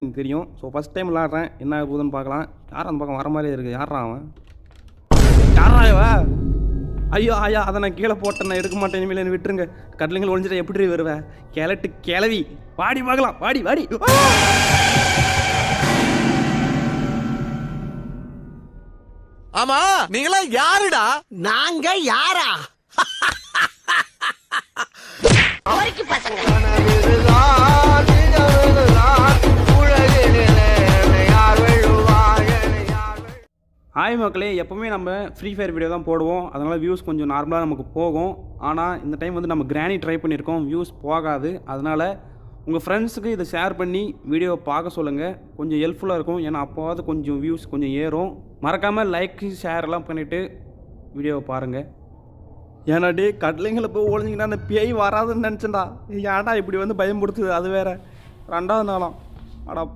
தெரியும். So first time விளாட்றேன். என்ன ஆகுதுன்னு பார்க்கலாம். யார் அந்த பக்கம் வர மாதிரியே இருக்குது. யாரா அவன்? யாரா இவன்? ஐயோ ஐயா, அதை நான் கீழே போட்டேன். நான் எடுக்க மாட்டேன். இனிமேல் என்ன விட்டுருங்க. கடலுங்கள் ஒழிஞ்சிட்ட எப்படி வருவேன்? கிளட்டு கிளவி வாடி பார்க்கலாம். வாடி வாடி. ஆமா, நீங்களா யாருடா? நாங்க யாரா? ஹாய் மக்களே, எப்போவுமே நம்ம ஃப்ரீ ஃபயர் வீடியோ தான் போடுவோம். அதனால் வியூஸ் கொஞ்சம் நார்மலாக நமக்கு போகும். ஆனால் இந்த டைம் வந்து நம்ம கிராணி ட்ரை பண்ணியிருக்கோம். வியூஸ் போகாது. அதனால் உங்கள் ஃப்ரெண்ட்ஸுக்கு இதை ஷேர் பண்ணி வீடியோவை பார்க்க சொல்லுங்கள். கொஞ்சம் ஹெல்ப்ஃபுல்லாக இருக்கும். ஏன்னா அப்போவாது கொஞ்சம் வியூஸ் கொஞ்சம் ஏறும். மறக்காமல் லைக் ஷேர்லாம் பண்ணிவிட்டு வீடியோவை பாருங்கள். ஏன்னா டே கடலைங்களை போய் ஒழிஞ்சிங்கன்னா அந்த பேய் வராதுன்னு நினச்சேன்டா. ஏன்டா இப்படி வந்து பயன்படுத்துது? அது வேறு 2வது நாளாம். அடா